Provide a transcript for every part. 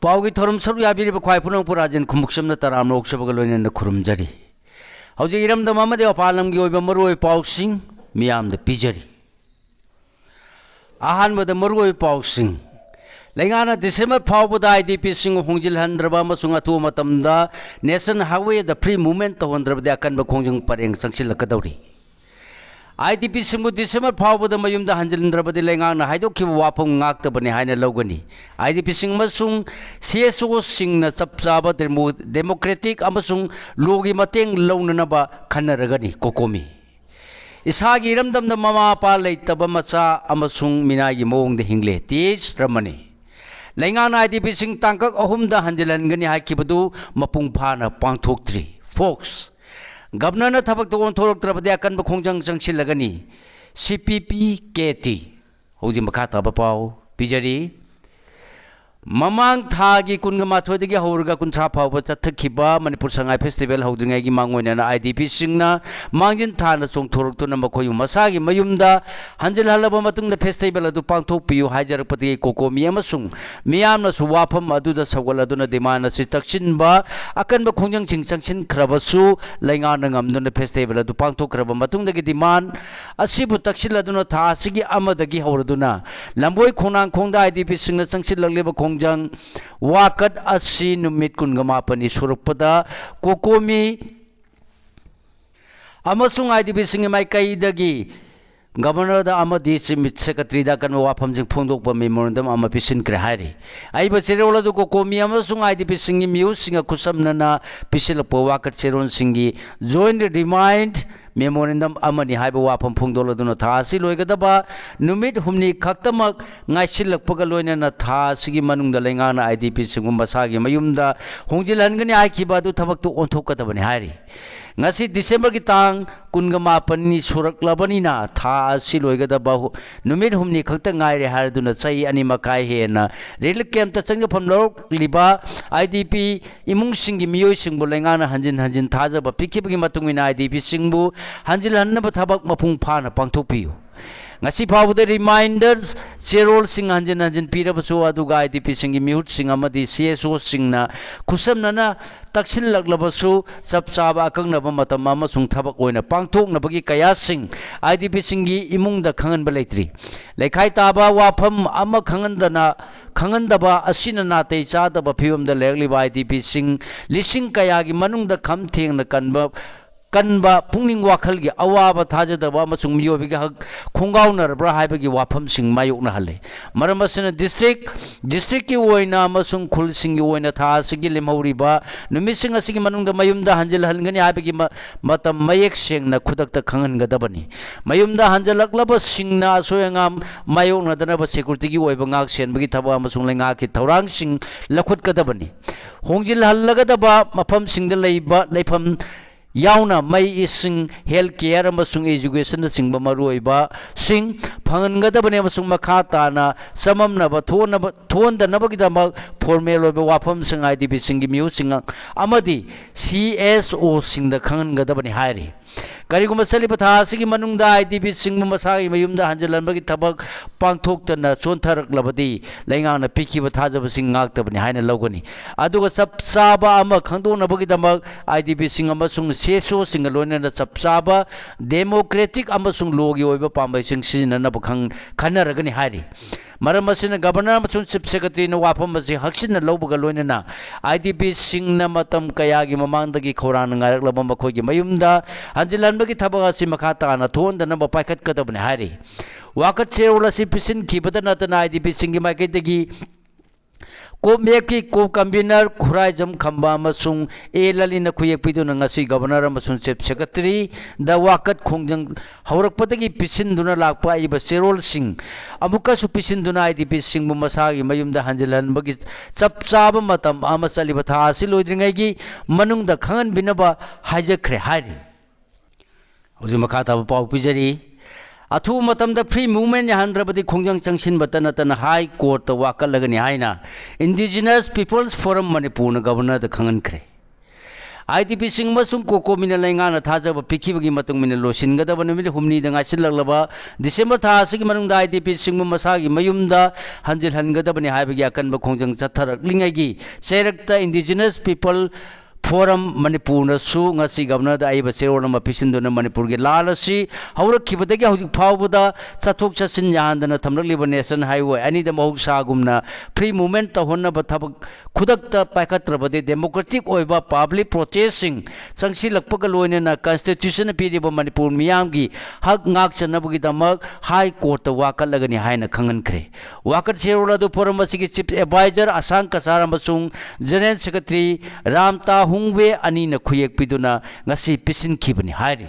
पाउगी थोरम सरु याबिरिब ख्वाइ पुनौ पुराजिन खुमुक्समना तराम लोकसभा लोइनन खुरुमजरी हौजे इरमदम अमदे अपालमगी ओइबा मरुओइ पाउसिंग मियामद पिजरी अहानबद मरुओइ पाउसिंग लेंगाना दिसंबर फाउबदा आईडीपी सिंग होंजिल हंद्रबा मसुंग अथु मतमदा नेशनल हाईवे द फ्री मूवमेंट तोहंद्रबदे अकनब खोंजंग परेंग संगसिलकदौरी आईडीपी सिंगु दिसंबर फाउबदा मयुमदा हंजिलंद्रबदे लेंगाना हाइदोखिब वाफम ngaktबने हाइना लौगनी आईडीपी सिंग मसुंग सीएसओ सिंगना चपचाबा डेमोक्रेटिक अमसुंग लोगी मतेंग लौननबा खनरगनी कोकोमी इसागी इरमदमदा ममा पा लेतबा मचा अमसुंग मिनागी मोंगदे हिंगले तेज रमनी लेंगाना आईडीपी सिंग तांकक अहुमदा हंजिलनगनी हाइकिबदु मपुंग फाना पांथोक्ट्री फोक्स गवर्नर थबक तो ओंथोरक्त्रबदे अकनब खोंजंग संगसिलगनी सीपीपी केटी हौजी मखा तब पाउ पिजरी ममांग थागी कुनगा माथोदगी हौरगा कुंथ्रा फाउबा चथखिबा मणिपुर संगाई फेस्टिवल हौद्रिंगाई मांगोइना आईडीपी सिंगना मांजिन थाना चोंथोरक्तुना मखोयु मसागी मयुमदा हंजिल हलबा मतुंगदा फेस्टिवल अदु पांथोकपियु हाइजरपति कोकोमी अमसुंग मियामना सुवाफम अदुदा सगोलदुना डिमांड असि तक्सिनबा अकनब खोंजंग सिंग संगसिन खरबसु लेंगाना ngamduna फेस्टिवल अदु पांथोकरबा मतुंगदगी डिमांड असिबु तक्सिलदुना थासिगी अमदगी हौरदुना लंबोई खोनांग खोंदा आईडीपी सिंगना संगसिलगलेबा खोंजंग वाकत असि नुमित कुनगमापनि सुरपदा कोकोमी अमसुंग आईडीपी सिंग माइकाइदगी गवर्नर दा अमदी चिफ सेक्रेटरी दा कन वाफमजिंग फोंदोकबा मेमोरेंडम अमा पिसिनक्रे हाइरि आइबा चेरोलदु कोकोमी अमसुंग आईडीपी सिंग म्यूज सिंग खुसमनना पिसिलपो वाकत चेरोन सिंगी जॉइंट रिमाइंड मेमोरेंडम अमनि हाइबा वाफम फोंदोलदुना थासि लोइगदबा नुमित हुमनी खक्तमक ngaisiलकपगा लोइनना थासिगी मनुंगदा लेंगाना आईडीपी सिंग मसागी मयुमदा होंजिलहनगनि आइखिबादु थबकतु ओंथोकदबनि हाइरि ngasi December ki tang kunga mapani surak labanina tha asi loigada numit humni khakta ngai re harduna chai ani makai hena rel camp ta changa pham lok liba IDP imung singi miyoi singbu lengana hanjin hanjin thaja ba pikibgi matungina IDP singbu hanjil hanna ba thabak mapung phana pangthokpiu ngasi phawde reminders cherol sing hanjin hanjin pirabasu aduga IDP singi mihut sing amadi CSO singna khusamnana taksil laglabasu sapchaba akangna matam amasung thabak oina pangthoknabagi kaya sing IDP singi imungda khanganba leitri lekhai taba wafam ama khangandaba asina natei chadaba phibamda lekliba IDP sing lising kayagi manungda khamthengna kanba pungning wakhalgi awaba thajadaba amasung miyobiga hak khongaunarbra haibagi wafam sing mayokna halle maramasina district ki oina amasung khul singi oina thasigi lemhauriba numising asigi manungda mayumda hanjil halngani haibagi matam mayek sengna khudakta khangangadabani mayumda hanjalaklaba singna asoyangam mayokna danaba security gi oiba ngak senbagi thaba amasung lenga ki thaurang sing lakhutgadabani hongjil hallagadaba mafam singda leiba leifam yauna mai ising healthcare amasung education na singba maruiba sing phangangadabane amasung makhata na samamnaba thondanabagidama formal oiba wafam sing IDP singi miu sing amadi CSO singda khangangadabani hairi kariguma saliba thasigi manungda IDP singma masagi mayumda hanjalanbagi thabak pangthoktana chontaraklabadi leingana pikiba thajaba sing ngaktabani haina logani aduga sapsaba ama khangdonabagi damak IDP sing amasung CSO sing loinana sapsaba democratic amasung logi oiba pambai sing sizinana bakhang khanaragani hairi maramasina governor amasung chief secretary na wafam basi haksina lobuga loinana IDP sing na matam kayagi mamangdagi khorang ngaraklaba makhogi mayumda hanjilanbagi thabak asi makhata na thondanaba paikhat kadabani hairi wakat cherola si pisin khibada natana IDP singi maiketagi को मेकी को convener Khuraijam Khamba अमसुंग एललिना खुयेकपिदुना ngasi governor अमसुंग chief secretary द वाकत खोंजंग हौरकपदगी पिसिनदुना लाकपा इबा चेरोल सिंग अमुका सु पिसिनदुना IDP सिंग मसागी मयुमदा हंजिलहनबगी चपचाब मतम अमा चलिबा थासि लोइद्रिंगाइगी मनुंगदा खंगन बिनबा हाइजखरे हाइरि हजु मखा ताब पाउ पिजरी अथु मतमदा फ्री मूवमेंट याहंद्रबदी खोंजंग चंगसिन बतनतन हाई कोर्ट वाकलगनी हाइना indigenous peoples forum Manipur governor द खंगनखरे IDP sing masung koko mina lainga thaja ba pikhi bagi matung mina losin gada ban mi humni danga silaglaba December tha asigi manungda IDP sing masagi mayumda hanjil hangada bani haibagi akan ba khongjang chatharak lingagi serakta indigenous people Forum Manipur su ngasi governor da aiba serona ma pisindona Manipur ge lalasi haurak khibadagi haujuk phawbuda chathok chasin yahandana thamlakliba nation highway ani da mahuk sagumna free movement ta honna ba thabak khudakta paikatrabade democratic oiba public protesting changsi lakpaga loinena constitution piriba Manipur miyamgi hak ngak chanabugi damak high court ta wakalagani haina khangankre wakat serona du forum asigi chief advisor asang kasara masung general secretary ramta Hungwe ani na khuyek piduna ngasi pisin khibani hairi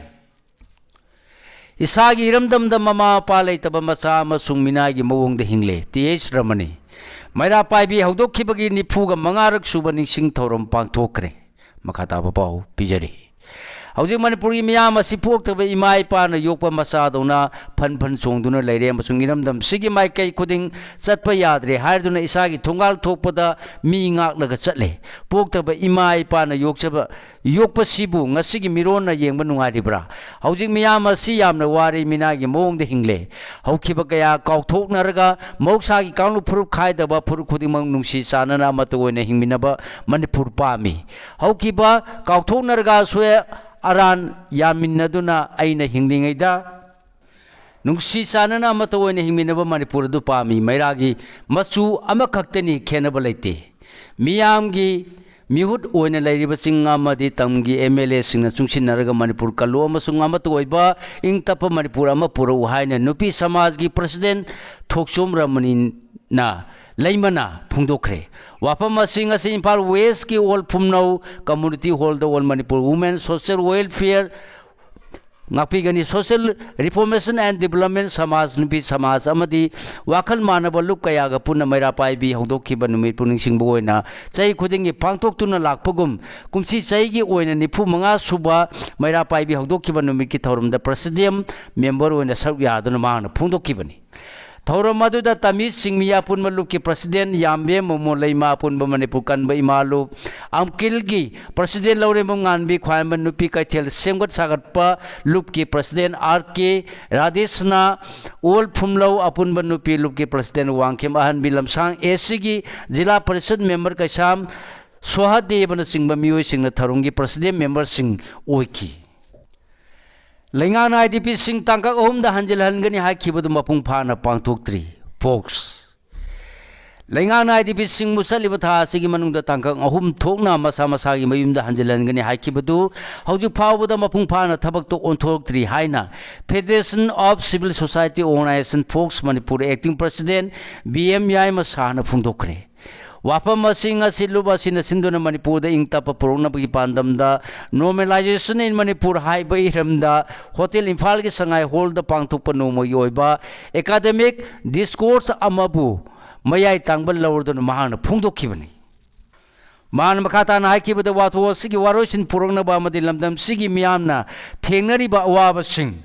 isagi iramdam da mama palai taba macha masung minagi mawong da hingle TH Ramani maira paibi hawdok khibagi nifuga mangarak suba ningsing thorom pangthokre makata ba pau pijari Hauji Manipuri miyam asi poktabe imai pa na yokpa masa dona phan chongduna leire amasung iramdam sigi mai kai khuding chatpa yadre haiduna isagi thongal thokpada mi ngak laga chatle poktabe imai pa na yokpa sibu ngasigi miron na yengba nungari bra hauji miyam asi yamna wari minagi mong de hingle haukiba kaya kauthoknaraga moksagi kaunu phuru khaidaba phuru khuding mang nungsi sanana matoine hingminaba Manipur pami haukiba kauthoknaraga swe Aran yaminaduna aina hinglingaida nungsi sanana matoine hingminaba Manipur du pami mairagi machu amakhaktani khenaba leite miyamgi mihut oina lairiba singa madi tamgi MLA singna chungsinaraga Manipur kalu amasung amatoiba ingtapa Manipur ama puru haina nupi samajgi president Thoksom Ramani na Laimana Pungdokre Wapama Singa Impal West ki all Pumnau Community Hall the All Manipur Women Social Welfare Napigani Social Reformation and Development Samaj Nupi Samaj Amadi Wakal Manaba Lukayaga Puna Maira Paibi Hodoki Banumi Puning Singboina Chai Kudingi Pangtok Tuna Lakpogum Kumsi Chaigi Oina Nipu Manga Suba Maira Paibi Hodoki Banumi Kitorum the Presidium member in the South Yadana Mana Pundokibani Thauramadu da Tamis Singh Miyapun Maluki President Yambe Momo Laima Pun Manipur Kanba Imalu Amkilgi President Laure Munganbi Khwaman Nupi Kaitel Semgat Sagatpa Lupki President RK Radesna Ol Phumlau Apun Banupi Lupki President Wangkem Ahan Bilamsang Esigi Zila Parishad Member Kaisam Sohadevana Singh Bamiyo Singh Tharungi President Member Singh Oiki Lengan IDP Singh Tangkak da Hanjil Hangani Hakibadu Mapung Pana Pangtokri folks Lengan IDP Singh Musalibata Sigi Manunda Tangkak Thokna Masagi Mayumda Hanjil Hangani Hakibadu Hauju Pawada Mapung Pana Tabak on Tokri Haina Federation of Civil Society Organization Folks Manipur Acting President BM Yai Masana Pungdokre Wapam Masinga Siluba Sina Sinduna Manipur the Ingtapa Purona Pandamda normalization in Manipur High by Ramda Hotel Infalki Sangai hold the Pangtupanomo Yoiba academic discourse Amabu Mayai Tangbal lower than Mahana Pundo Kivani Man Makata Nike with the Watu Sigi Waroshin Purona Bamadi Lamdam Sigi Miamna Tenari Waba Sing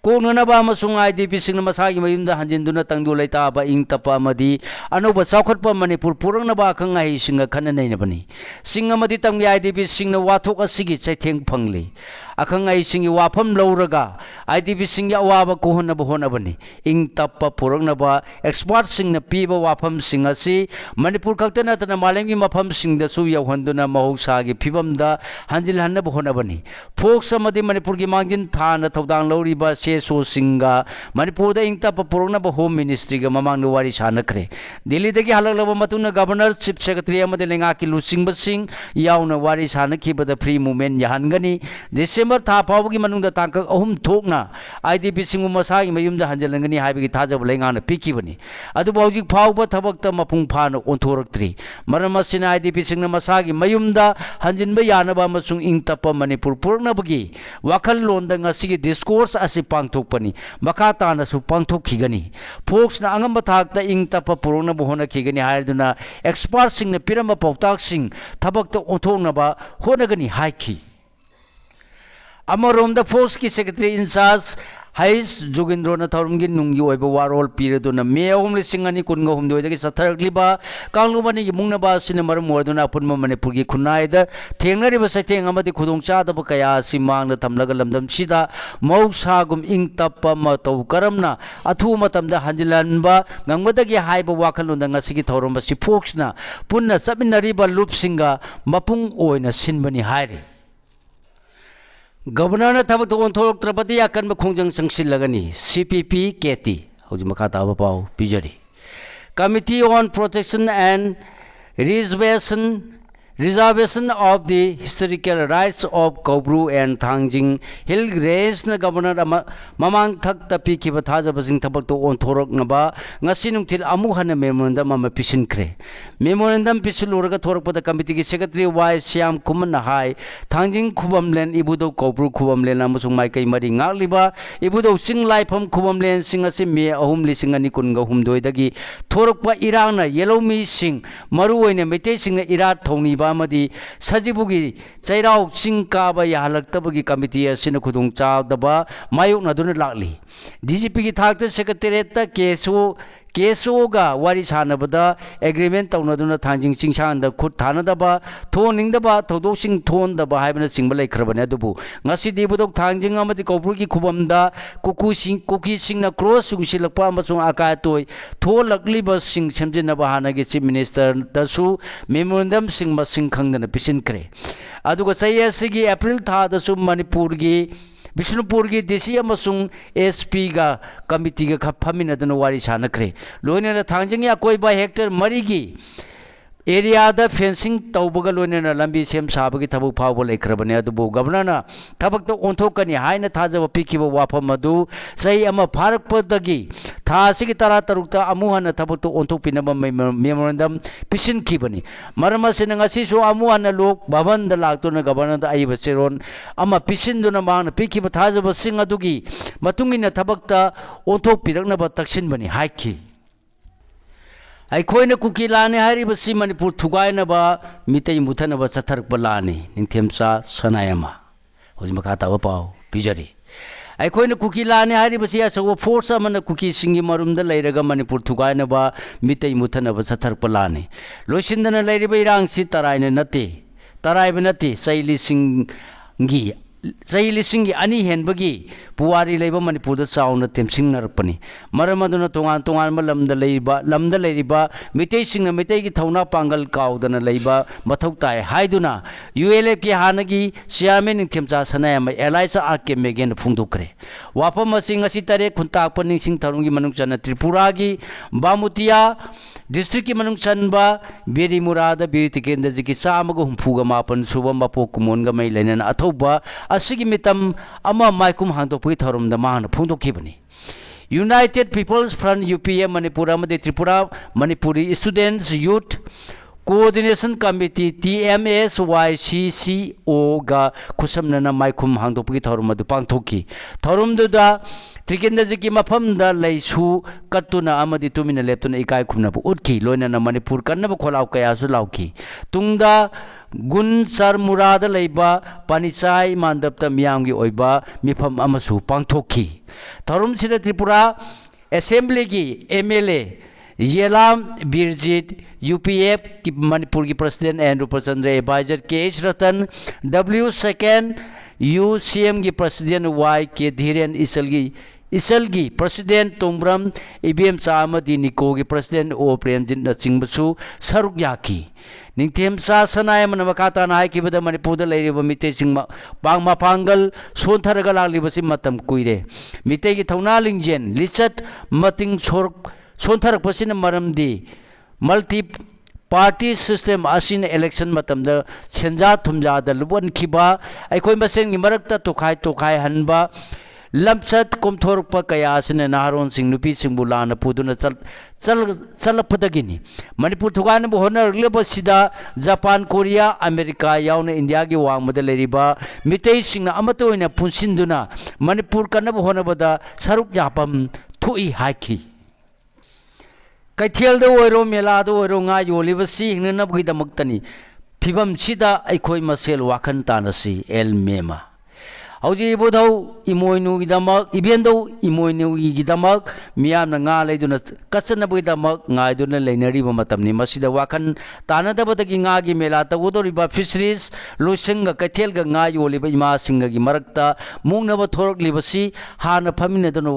Konganaba amasung IDP sing masagi mayumda hanjinduna tangdulay taba ing tapa amadi ano ba saukhatpa Manipur purang na ba kangai singa kananay na bani singa madi tamgi IDP sing na wathok asigi chaitheng phangli akangai singi wafam lauraga IDP sing ya waba kohon na bahon bani ing tapa purang na ba expert sing na piba wafam sing asi Manipur kaktana tana malengi mafam sing da su yawhanduna mahusagi pibam da hanjil hanna bahon bani folks amadi Manipur gi mangjin thana thodang lauri ba So Singa Manipur the Ingtapa Purana Home Ministry Mamang Wari Sanakre Delhi the Halaba Matuna Governor Chief Secretary Amadelangaki Lusing Basing Yauna Wari Sanaki but the free movement Yahangani December Tapawagi Manunga Tanka Tokna IDP Singu Masai Mayum the Hanjalangani Habi Taja Langana Pikibani Adubaji Pauba Tabakta Mapung Pano on Torak 3 Maramasina IDP Singa Masagi Mayumda Hanjin Bayanaba Masung Ingtapa Manipur Purnabagi Wakal Londanga Sigi discourse as a Pangtokpani Makata na su Pangtok Kigani folks na angam bathakta ing tapa purona bohona Kigani Haiduna expert sing na pirama pautak sing tabak to onthong na ba honagani haiki अमरोमदा force की secretary incharge हाइस जोगिंद्रोना थौरमगी नुंगी ओइबा वारोल पीरदुना मे अहुम लिसिंग अनि कुनगा हुमदोइदगी सथरक्लिबा कांगलुबनी मुंगनबा सिने मरम ओरदुना अपुनम मणिपुरगी खुनाइदा थेंगनरिबा सैथेंग अमदि खुदोंचादब कया सिमांगदा थमलगा लमदम सिदा मौसागुम इंगतप्पा मतौ करमना अथु मतमदा हंजिलनबा ngangmadagi haiba wakalunda ngasigi thaurom si foxna punna chaminariba lupsinga mapung oina sinbani hairi Governor na tabak to onthok trapati akan khongjang sangsil lagani CPP KT hoji makha ta ba pau pijari Committee on Protection and Reservation of the Historical Rights of Kobru and Thangjing Hill Range na Governor mamang thak tapi ki bathaja basing tabak to onthorok na ba ngasi nungtil amu hana memorandum ama pisin kre memorandum pisul urga thorok pada committee ki secretary Y Syam Kuman na hai Thangjing Khubamlen ibudo Kobru Khubamlen amusung mai kai mari ngarliba ibudo sing laifam Khubamlen sing asi me ahum lising ani kunga humdoi dagi thorok pa irang na yellow mi sing maru oine mete sing na irat thongni ba amadi sajibugi chairau sing ka ba yahalaktabagi committee asina khudung chaadaba mayuk na dun lakli DGP ki thakta secretariat ta keso ga wari sanabada agreement tawnaduna thangjing chingsang da khut thanadaba thoningdaba thodok sing thondaba haibana singba laikhrabane adubu ngasi dibudok thangjing amadi kopur ki khubamda kuki sing na cross sungsilakpa amasung akatoi tholakliba sing semjinaba hanagi chief minister dasu memorandum sing masing khangdana pisin kre aduga sayasigi April tha dasu Manipur gi Bishnupur ki DC amasung SP ga committee ga khaphaminadana wari sanakre loinena thangjing ya koi ba hectare mari gi area da fencing tawbaga loinena lambi sem sabagi thabu phawbo laikhrabane adubu governor na thabak to onthokani haina thajaba pikiba wafam adu sai ama pharakpadagi tha sigi tara tarukta amuhana thabak to onthokpinaba memorandum pisin khibani marama sinanga sisu amuhana lok bhavan da laktuna governor da aiba seron ama pisin duna mangna pikiba thajaba sing adugi matungina thabakta onthokpiraknaba taksinbani haiki ꯑꯩꯈꯣꯏꯅ cookie ꯂꯥꯟꯅꯤ ꯍꯥꯏꯔꯤꯕꯁꯤ ꯃꯅꯤꯄꯨꯔ ꯊꯨꯒꯥꯏꯅꯕ ꯃꯤꯇꯩ ꯃꯨꯊꯅꯕ ꯆꯠꯊꯔꯛꯄ ꯂꯥꯟꯅꯤ ꯅꯤꯡꯊꯦꯝꯆꯥ ꯁꯅꯥꯌꯥꯃ ꯍꯧꯖꯤꯛ ꯃꯈꯥ ꯇꯥꯕ ꯄꯥꯎ ꯄꯤꯖꯔꯤ ꯑꯩꯈꯣꯏꯅ cookie ꯂꯥꯟꯅꯤ ꯍꯥꯏꯔꯤꯕꯁꯤ ꯑꯆꯧꯕ force ꯑꯃꯅ ꯀꯨꯀꯤꯁꯤꯡꯒꯤ ꯃꯔꯨꯝꯗ ꯂꯩꯔꯒ ꯃꯅꯤꯄꯨꯔ ꯊꯨꯒꯥꯏꯅꯕ ꯃꯤꯇꯩ ꯃꯨꯊꯅꯕ ꯆꯠꯊꯔꯛꯄ ꯂꯥꯟꯅꯤ ꯂꯣꯏꯁꯤꯟꯗꯅ ꯂꯩꯔꯤꯕ ꯏꯔꯥꯡꯁꯤ ꯇꯔꯥꯏꯕ ꯅꯠꯇꯦ Chai lisingi ani henbagi puwari leiba Manipur da chauna temsing narpani maramaduna tongan lamda leiba mitei singna mitei gi thauna pangal kaudana leiba mathau tai haiduna ULF ki hanagi chairman Ningthemcha Sanayama Elisa Ake Megen phungdukre wapam masing asi tare khuntak paning sing tharungi manungchana Tripura gi Bamutia district ki manungchanba Beri Murada Biri Tikendra ji ki chamaga humfuga mapan subam bapo kumonga mai lenan athoba asigi mitam ama maikum hangdokpui tharumda mahana phungdokhibani United People's Front UPM Manipur amadi Tripura Manipuri Students Youth Coordination Committee TMSYCCO ga khusamnana maikum hangdokpui tharumadu pangthoki tharumduda Trikendra ki mafamda leisu katuna amadi tumina leptuna ikai khumnabu utki loinana Manipur kannaba kholau kayasu lauki tungda gun sar murada leiba panichai mandapta miyamgi oiba mifam amasu pangthoki tharum sida Tripura Assembly ki MLA Yelam Birjit UPF ki Manipur ki President and Rupachandra Advisor KH Ratan W2nd UCM ki President YK Dhiren Isalgi President Tombram IBM Chamadi Niko ki President O Premjit na chingbasu saruk yaki Ningthemcha Sanayama makata na hai kibada Manipur da leiriba mitei singma pangma pangal sontharaga laglibasi matam kuire mitei gi thauna lingjen lichat mating sontharakpasina maramdi multi party system asin election matamda chenja thumja da lubon khiba aikoi masen gi marakta tokhai hanba lamsat komthorpa kaya asine naharon sing nupi sing bulana puduna chalappadagini Manipur thugana bu honar lebasida Japan Korea America yauna India gi wangmada leriba mitei singna amato ina punsinduna Manipur kanaba honabada saruk yapam thui haki Kaithel da oiro mela da oiro nga yolibasi hingnabgi damuktani phibam sida aikoi masel wakan tanasi el mema हौजी इबोधौ इमोइनुगिदमक इबेंदौ इमोइनुगिदमक मियामना nga leiduna kasanabgidamak ngaiduna leinariba matamni masida wakan tanadabadagi nga gi mela tawudoriba fisheries loisenga kaithelga nga yoliba ima singa gi marakta mungnaba thoroklibasi hana phaminaduna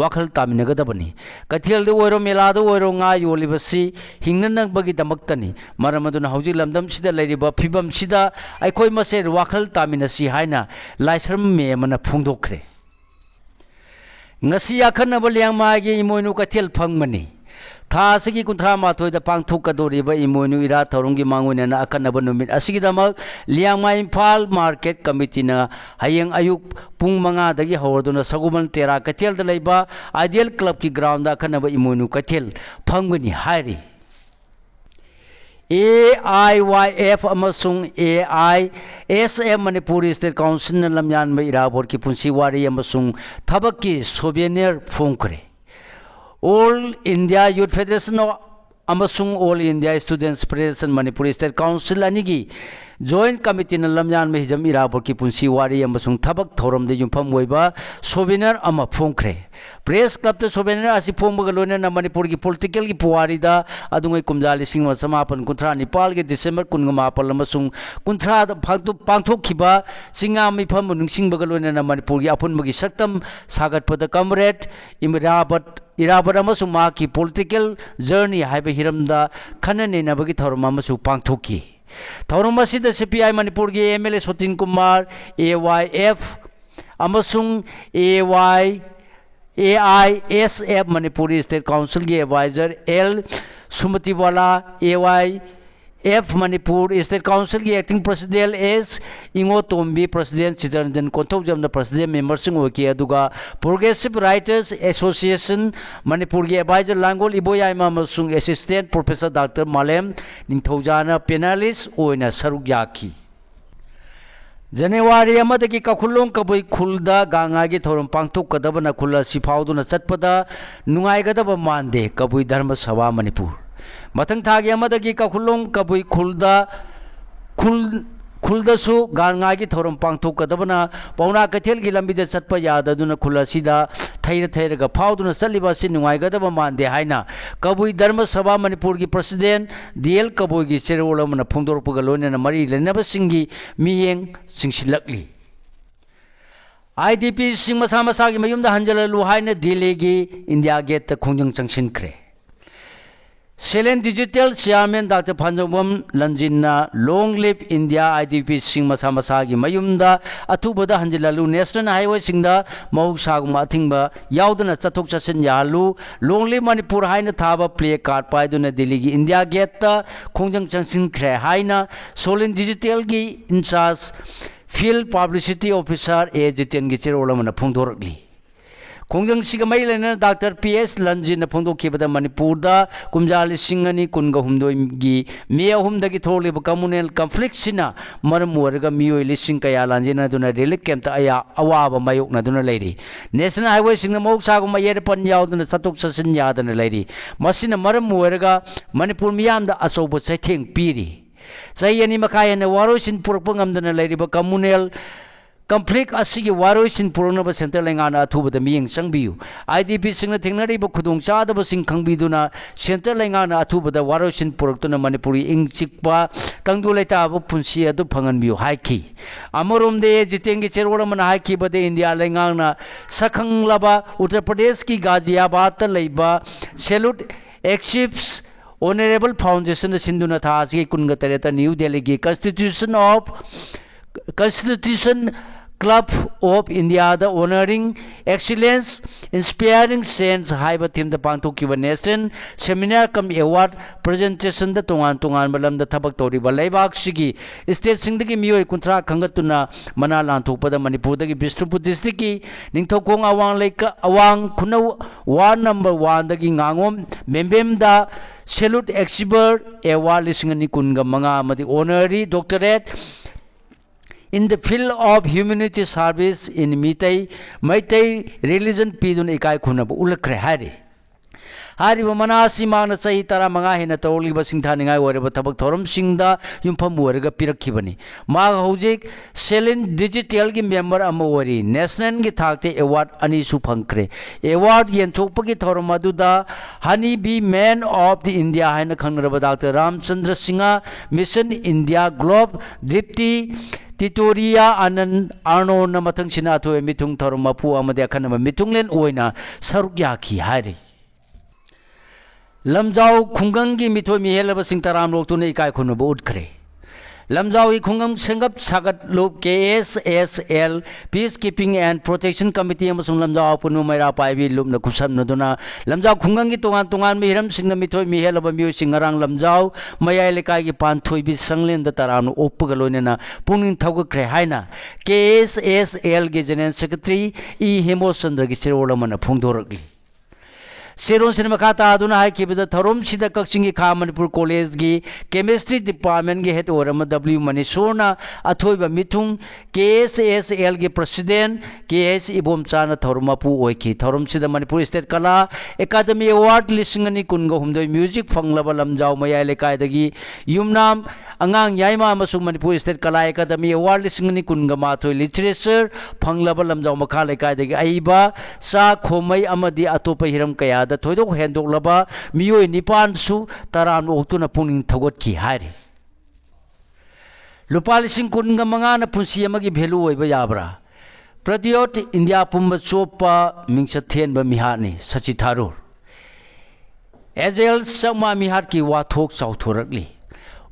wakhal taminagadabani kaithelde oiro mela da oiro nga yolibasi hingnanabagi damaktani maramaduna hauji lamdam sida leiriba phibam sida aikoi mase wakhal taminasi haina laisram me mana phungdokre ngasi yakhanaba liangmagi imoinu kathel phangmani tha asigi kunthra mathoi da pangthokadoriba imoinu ira thorungi mangoina na akanaba numit asigidamak liangma Imphal market committee na hayeng ayuk pung 5 dagi hawarduna saguman tera kathel da leiba ideal club ki ground da akanaba imoinu kathel phangmani hairi AIYF amasung AISM Manipur State Council na lamyan ma irabor ki punsi wari amasung thabak ki souvenir phongkre All India Youth Federation amasung All India Students Federation Manipur State Council anigi Joint Committee na lamyan ma hijam irabor ki punsi wari amasung thabak thoram de yumpham oiba souvenir ama phongkre Press Club to souvenir asi phongba galone na Manipur ki political ki puwari da adungai kumjali singwa samapan kunthra nipal ki December 18 amasung kunthra da pangthok khiba singa mi pham nungsingba galone na Manipur ki apun magi saktam sagat pada comrade Irabat amasung ma ki political journey haiba hiramda khanane na bagi thoram amasung pangthoki thoram asida CPI Manipur ki MLA Sotin Kumar AYF amasung AISF Manipuri State Council ki advisor L Sumatiwala AYF Manipur State Council ki acting president S Ingo Tombi president Chidaranjan Konthokjamna president member sing oki aduga Progressive Writers Association Manipur ki advisor Langol Iboyaima amasung assistant professor Dr Malem Ningthaujana panelist oina saruk yaki January amadagi kakhulong kabui khulda gangagi thorum pangthok kadabana khula sifauduna chatpada nungaigadaba mande kabui dharma sabha Manipur mathang thagi amadagi kakhulong kabui khuldasu gangagi thorum pangthok kadabana pauna kathel gi lambi de chatpa yadaduna khula sida thairaga fauduna chaliba si nungaigadaba mande haina kabui dharma sabha Manipur gi president DL kabui gi cherolamana phungdorpuga loina mari lenaba singi miyeng singsilakli IDP sing masa gi mayumda hanjalalu haina Delhi gi India Gate ta khongjang changsinkre Selen Digital Chairman Dr. Phanjobam Lanjinna Long Live India IDP sing masa gi mayumda athubada hanjalalu National Highway singda mausaguma athingba yaudana chathok chasin yalu Long Live Manipur haina thaba play card paiduna Delhi gi India Gate ta khongjang changsinkre haina Solen Digital gi in charge Field Publicity Officer A Jiten gi cherolamana phungdorli Khongjang siga mai lena Dr. PS Lanjin na phongdok khibada Manipur da kumjali singani kunga humdoi gi meya humdagi tholiba communal conflict sina maram warga miyoi lising kaya lanjina duna relic camp ta aya awaba mayok na duna leiri National Highway singna moksa gu mayer pan yauduna satok sasin yadana leiri masina maram warga Manipur miyam da asobo saitheng piri Sayani makaya na warosin purpangam dana leiriba communal conflict asigi waroisin purunaba center lengana athubada miyeng sangbiu IDP singna thengnariba khudong chadaba sing khangbiduna center lengana athubada waroisin puruktuna Manipuri ingchikpa tangdu leta aba punsi adu phanganbiu haiki amoromde jitengi cherwolamana haiki bade India lengana sakhanglaba Uttar Pradesh ki Ghaziabad ta leiba salute exhibits Honorable Foundation Sinduna Thasi Kunga Tereta New Delhi ki Constitution Club of India the honoring excellence inspiring sense haiba team the pangthokiba nation seminar kam award presentation the tongan balam the thabak tori balaibak sigi state singdagi miyoi kuntra khangatuna mana lanthokpada Manipur dagi Bishnupur district ki ningthokong awang khunau ward number 1 dagi ngangom membem da salute exhibit award lisingani kunga manga amadi honorary doctorate in the field of humanity service in Maitai religion pidun ikai khunab ulakre hari Harib मनासी मांगना सही तरा मंगा हेना तौरलिब सिंथानिंगाई ओरब थबक theorem सिंगदा युमफम ओरगा पिरखिबनी मा हौजिक सेलिन digital की मेंबर अमा ओरी नेशनल की थाकते अवार्ड अनि सु फंक्रे अवार्ड येंथोकपगी थोरम अदुदा honey bee man of the India हाइना खंगरब doctor Ramchandra Singh mission India globe Deepti तिटोरिया आनंद आर्नो न मथंग सिना अथोय मिथुंग थोरम मपु अमदे अखनम मिथुंगलेन ओइना सरुक याखी हारि लमजाऊ खुंगंग की मिथोय मिहेलब सिंह तराम लोकतुने इकाय खुनब उठखरे लमजाऊ खुंगम सेंगप सागत लोक KSSL peace keeping and protection committee अमसुंग लमजाऊ पुनु मैरा पाइबी लुमना खुसमनदुना लमजाऊ खुंगंग की तोंगान तोंगान मिहिरम सिंह मिथोय मिहेलब मियो सिंगरांग लमजाऊ मयाय लेकाय की पांथोइबी संगलेन द तराम ओपग लोइनेना पुंगिंग थौगख्रे हाइना KSSL की जनरल सेक्रेटरी ई हेमोचंद्र की सिरोल मन फोंदोरकली सेरों से मखाता आदुना है कि बिदा थरोम सिदा कक्सिंग खा मणिपुर कॉलेज की केमिस्ट्री डिपार्टमेंट की हेड ओरम W मनीश्वरना अथोइबा मिथुंग KSSL की प्रेसिडेंट KS इबोमचाना थरोमपु ओइखि थरोम सिदा Manipur state Kala academy award लिसिंगनी कुनगो हुमदोय म्यूजिक फंगलब लमजाव मयाय लेकायदगी युमनाम अंगांग याइमा अमसुंग Manipur state Kala academy award लिसिंगनी कुनगा माथोय लिटरेचर फंगलब लमजाव मखा लेकायदगी आइबा सा खोमै अमदि अतोप हिरम कया थोदोक हेंदोकलबा मियोय निपानसु तराम ओक्तुना पुनिंग थगोट की हारि लुपा लिसिंग कुनगा मंगाना पुंसी अमगी भेलु ओइबा याब्रा प्रदियोट इंडिया पुंब चोपा मिंगसत थेनबा मिहानी सची थारूर एजेल समा मिहार की वाथोक चाउथोरकली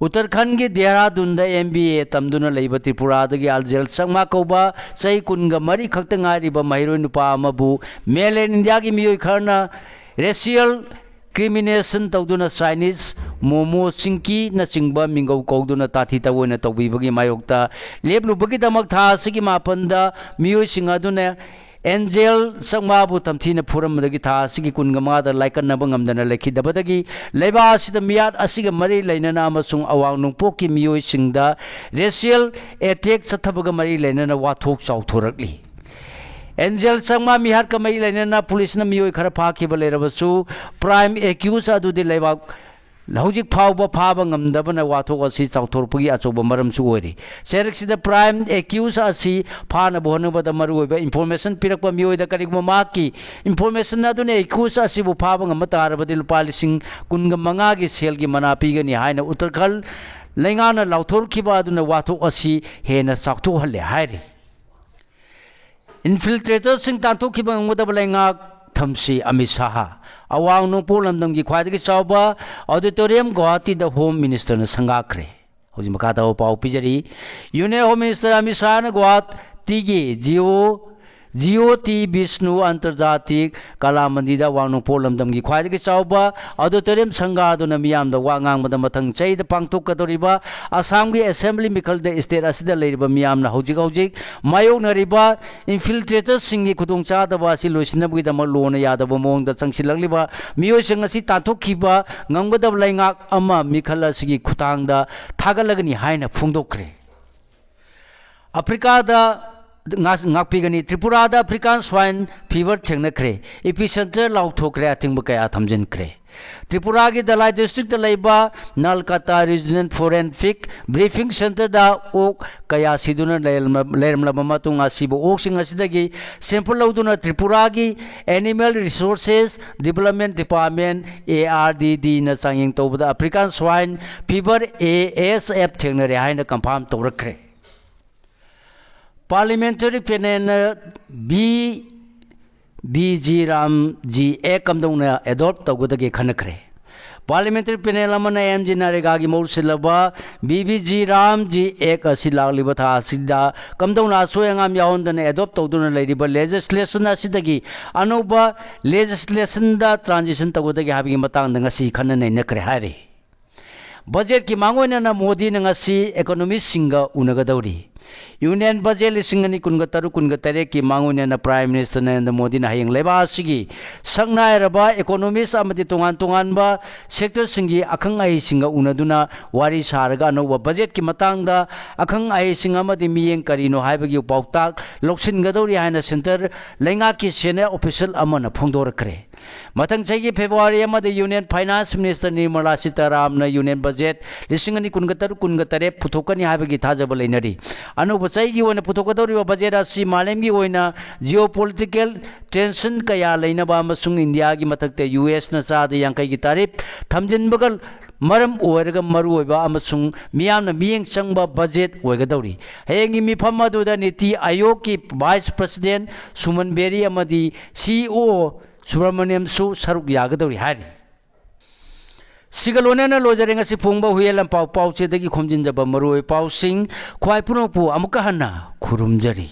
उत्तराखंड की देहरादून MBA तमदुना लेब त्रिपुरादगी अलजेल संगमा कौबा चही कुनगा मरी खक्त ngairiba mahiroi nupa amabu mainland India की मियोय खरना रेशियल क्रिमिनेशन तौदुना चाइनीज मोमो सिंकी न चिंगबा मिंगौ कौदुना ताथी तवोना तौबीबगी मायोक्ता लेबलुबगी दमक था सिगी मापंदा मियोय सिंगादुना एंजेल संगमाबु तमथीना फुरमदगी था सिगी कुनगमादा लाइकनबा ngamdana लेखिदबदगी लेबा असिदा मियाद असिगा मरी लेनना अमसुंग अवांग नुंगपोकी मियोय सिंगदा रेशियल एटेक सथबगा मरी लेनना वाथोक चाउथोरकली एंजेल संगमा मिहार कमई लेनना पुलिस न मियोय खरा फाखिबा लेरबसु प्राइम एक्यूज अदुदि लेबा हौजिक फावबा फाबा ngamdabana wathok asi chauthorpagi achoba maramsu oiri sereksida prime accused asi phana bonabada maruoba information pirakpa miyoida karigma maki information adune accused asi bu phaba ngamatarabadi lupa lising kunga manga gi sel gi mana pigani haina uttarakhand leingana lauthorkiba aduna wathok asi hena chakthok halle hairi infiltrators sing tanthokkiba ngodaba lenga थमसी Amit Shah अवांग नोंगपोर लमदम की ख्वाइदगी चावबा auditorium Guwahati द home minister ने संगाखरे हौजी मखादा पाउ पिजरी union home minister Amit Shah ने गुवाहाटी की GOT विष्णु अंतर्जातिक कला मंदिर वांगनोंगपोर लमदम की ख्वाइदगी चावबा ऑडिटोरियम संगादुना मियामदा वा ngangbada mathang chaida pangtokadoriba Assam की असेंबली मिखल द स्टेट असिदा लेरिबा मियामना हौजिक मायोगनरिबा इन्फिल्ट्रेटर सिंगी खुदोंग चादबा असि लोइसिनबगी दम लोन यादब मोंग द चंगसिलगलिबा मियोय सिंग असि ताथोखिबा ngamgdab laingak ama मिखल असि खुतांग द थागलगनी हाइना फुंगदोखरे अफ्रीका द ngakpigani त्रिपुरा द अफ्रीकन स्वाइन फीवर थेंगनखरे एपिसेंटर लाउथोखरे अथिंग कया थमजनखरे त्रिपुरा की दलाई डिस्ट्रिक्ट लेबा नलकता रीजनल फोरेंसिक ब्रीफिंग सेंटर दा ओक कया सिदुना लेरमलबा मतुंग असिबो ओकसिंग असिदगी सैंपल लौदुना त्रिपुरा की animal resources development department ARDD न चांगिंग तौबदा अफ्रीकन स्वाइन फीवर ASF थेंगनरे हाइना कंफर्म तौरखरे parliamentary panel BG Ram ji एक कमदौना एडॉप्ट तौगदगे खनखरे पार्लियामेंटरी पैनल अमना MG नरेगा की मौसिलबा BBG राम जी एक असिलागलिबा था सिदा कमदौना सोयंगाम यावंदना एडॉप्ट तौदुना लेरिबा लेजिस्लेशन असिदगी अनोबा लेजिस्लेशन दा ट्रांजिशन तौगदगे हाबिगी मतंग ngasi खननै नखरे हारे बजेट की मांगोइना मोदी नंगसी इकोनॉमिस्ट सिंगा उनगदौरी यूनियन बजेट लिसिंग अनि कुनगा तरु कुनगा तरे की मांगुनेना प्राइम मिनिस्टर नरेंद्र मोदी ना हयंग लेबा सिगी संगनायरबा इकोनॉमिस्ट अमदि तोंगान तोंगानबा सेक्टर सिंगी अखंग आई सिंगा उनदुना वारी सारगा अनौबा बजेट की मतांगदा अखंग आई सिंग अमदि मियेंग करिनो हाइबगी पाउताक लौसिनगदौरी हायना सेंटर लेंगा की सेने ऑफिशियल अमना फोंदोरखरे मथंग चही फेब्रुवारी अमदि union finance minister Nirmala Sitharaman union budget लिसिंग अनि कुनगा तरु कुनगा तरे पुथोकनी हाइबगी थाजब लेनरी अनौबा चही ओइना पुथोकदौरी बजेट असि मालेमगी ओइना जियोपॉलिटिकल टेंशन कया लेनबा अमसुंग इंडिया की मथक्ते यूएस न चाद यांकई की तारीफ थमजिनबगल मरम ओरगा मरुओबा अमसुंग मियामना मियेंग चंगबा बजेट ओइगदौरी हयेंगी मिफम अदुदा नीति आयोग की वाइस प्रेसिडेंट सुमन बेरी अमदी सीईओ सुब्रमण्यम सु सरुक यागदौरी हारी सिगलोनेना लोजरेंग असि फोंगबा हुयेलम पाउ पाउचेदगी खोमजिनजबा मरुओय पाउसिंग ख्वाइ पुनोपु अमुका हन्ना खुरुमजरी।